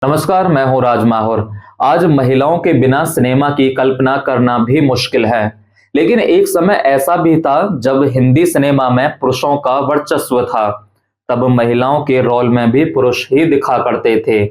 नमस्कार, मैं हूं राज माहौर। आज महिलाओं के बिना सिनेमा की कल्पना करना भी मुश्किल है, लेकिन एक समय ऐसा भी था जब हिंदी सिनेमा में पुरुषों का वर्चस्व था। तब महिलाओं के रोल में भी पुरुष ही दिखा करते थे।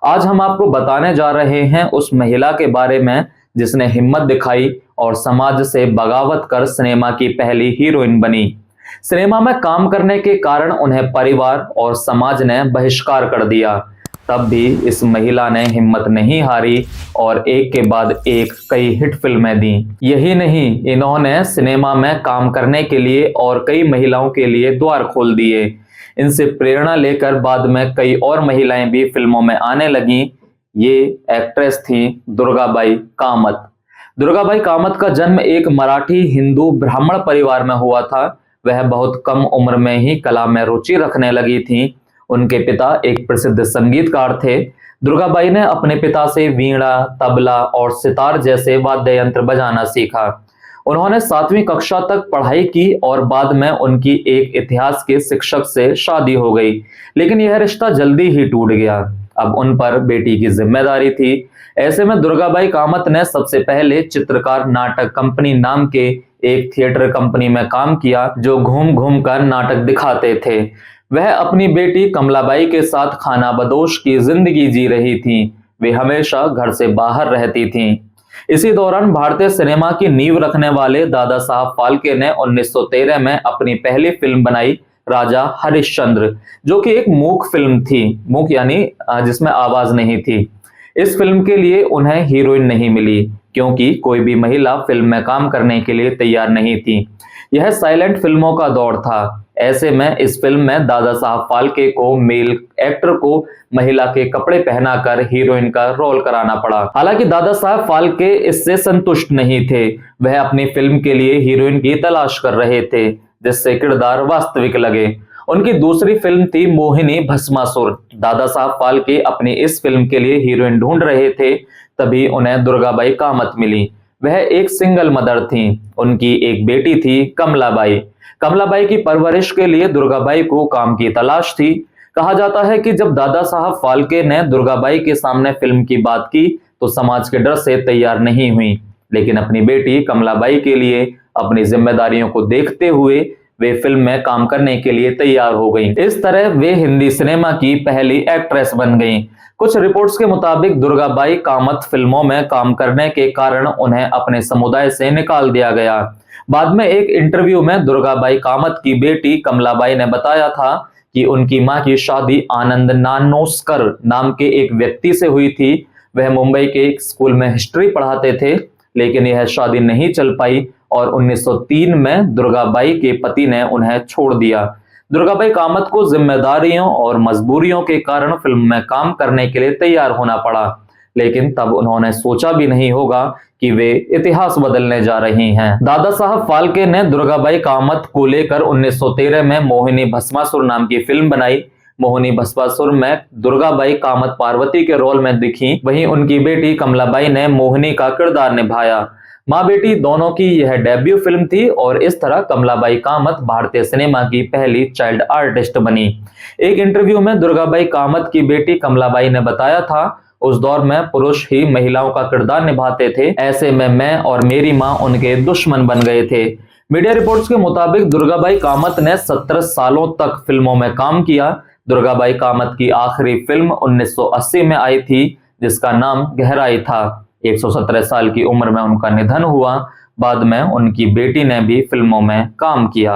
आज हम आपको बताने जा रहे हैं उस महिला के बारे में जिसने हिम्मत दिखाई और समाज से बगावत कर सिनेमा की पहली हीरोइन बनी। सिनेमा में काम करने के कारण उन्हें परिवार और समाज ने बहिष्कार कर दिया। तब भी इस महिला ने हिम्मत नहीं हारी और एक के बाद एक कई हिट फिल्में दी। यही नहीं, इन्होंने सिनेमा में काम करने के लिए और कई महिलाओं के लिए द्वार खोल दिए। इनसे प्रेरणा लेकर बाद में कई और महिलाएं भी फिल्मों में आने लगीं। ये एक्ट्रेस थी दुर्गाबाई कामत। दुर्गाबाई कामत का जन्म एक मराठी हिंदू ब्राह्मण परिवार में हुआ था। वह बहुत कम उम्र में ही कला में रुचि रखने लगी थी। उनके पिता एक प्रसिद्ध संगीतकार थे। दुर्गाबाई ने अपने पिता से वीणा, तबला और सितार जैसे वाद्य यंत्र बजाना सीखा। उन्होंने 7वीं कक्षा तक पढ़ाई की और बाद में उनकी एक इतिहास के शिक्षक से शादी हो गई, लेकिन यह रिश्ता जल्दी ही टूट गया। अब उन पर बेटी की जिम्मेदारी थी। ऐसे में दुर्गाबाई कामत ने सबसे पहले चित्रकार नाटक कंपनी नाम के एक थिएटर कंपनी में काम किया, जो घूम घूम कर नाटक दिखाते थे। वह अपनी बेटी कमलाबाई के साथ खानाबदोश की जिंदगी जी रही थी। वे हमेशा घर से बाहर रहती थीं। इसी दौरान भारतीय सिनेमा की नींव रखने वाले दादा साहब फाल्के ने 1913 में अपनी पहली फिल्म बनाई, राजा हरिश्चंद्र, जो कि एक मूक फिल्म थी। मूक यानी जिसमें आवाज नहीं थी। इस फिल्म के लिए उन्हें हीरोइन नहीं मिली, क्योंकि कोई भी महिला फिल्म में काम करने के लिए तैयार नहीं थी। यह साइलेंट फिल्मों का दौर था। ऐसे में इस फिल्म में दादा साहब फाल्के को मेल एक्टर को महिला के कपड़े पहनाकर हीरोइन का रोल कराना पड़ा। हालांकि दादा साहब फाल्के इससे संतुष्ट नहीं थे। वह अपनी फिल्म के लिए हीरोइन की तलाश कर रहे थे जिससे किरदार वास्तविक लगे। उनकी दूसरी फिल्म थी मोहिनी भस्मासुर। दादा साहब फाल्के अपनी इस फिल्म के लिए हीरोइन ढूंढ रहे थे, तभी उन्हें दुर्गाबाई कामत मिली। वह एक सिंगल मदर थी। उनकी एक बेटी थी कमलाबाई। कमलाबाई की परवरिश के लिए दुर्गाबाई को काम की तलाश थी। कहा जाता है कि जब दादा साहब फाल्के ने दुर्गाबाई के सामने फिल्म की बात की तो समाज के डर से तैयार नहीं हुई, लेकिन अपनी बेटी कमलाबाई के लिए अपनी जिम्मेदारियों को देखते हुए वे फिल्म में काम करने के लिए तैयार हो गईं। इस तरह वे हिंदी सिनेमा की पहली एक्ट्रेस बन गईं। कुछ रिपोर्ट्स के मुताबिक दुर्गाबाई कामत फिल्मों में काम करने के कारण उन्हें अपने समुदाय से निकाल दिया गया। बाद में एक इंटरव्यू में दुर्गाबाई कामत की बेटी कमलाबाई ने बताया था कि उनकी मां की शादी आनंद नानोस्कर नाम के एक व्यक्ति से हुई थी। वह मुंबई के एक स्कूल में हिस्ट्री पढ़ाते थे, लेकिन यह शादी नहीं चल पाई और 1903 में दुर्गाबाई के पति ने उन्हें छोड़ दिया। दुर्गाबाई कामत को जिम्मेदारियों और मजबूरियों के कारण फिल्म में काम करने के लिए तैयार होना पड़ा, लेकिन तब उन्होंने सोचा भी नहीं होगा कि वे इतिहास बदलने जा रही हैं। दादा साहब फाल्के ने दुर्गाबाई कामत को लेकर 1913 में मोहिनी भस्मासुर नाम की फिल्म बनाई। मोहिनी भस्मासुर में दुर्गाबाई कामत पार्वती के रोल में दिखी, वहीं उनकी बेटी कमलाबाई ने मोहिनी का किरदार निभाया। माँ बेटी दोनों की यह डेब्यू फिल्म थी और इस तरह कमलाबाई कामत भारतीय सिनेमा की पहली चाइल्ड आर्टिस्ट बनी। एक इंटरव्यू में दुर्गाबाई कामत की बेटी कमलाबाई ने बताया था, उस दौर में पुरुष ही महिलाओं का किरदार निभाते थे। ऐसे में मैं और मेरी माँ उनके दुश्मन बन गए थे। मीडिया रिपोर्ट्स के मुताबिक दुर्गाबाई कामत ने 17 सालों तक फिल्मों में काम किया। दुर्गाबाई कामत की आखिरी फिल्म 1980 में आई थी, जिसका नाम गहराई था। 117 साल की उम्र में उनका निधन हुआ। बाद में उनकी बेटी ने भी फिल्मों में काम किया।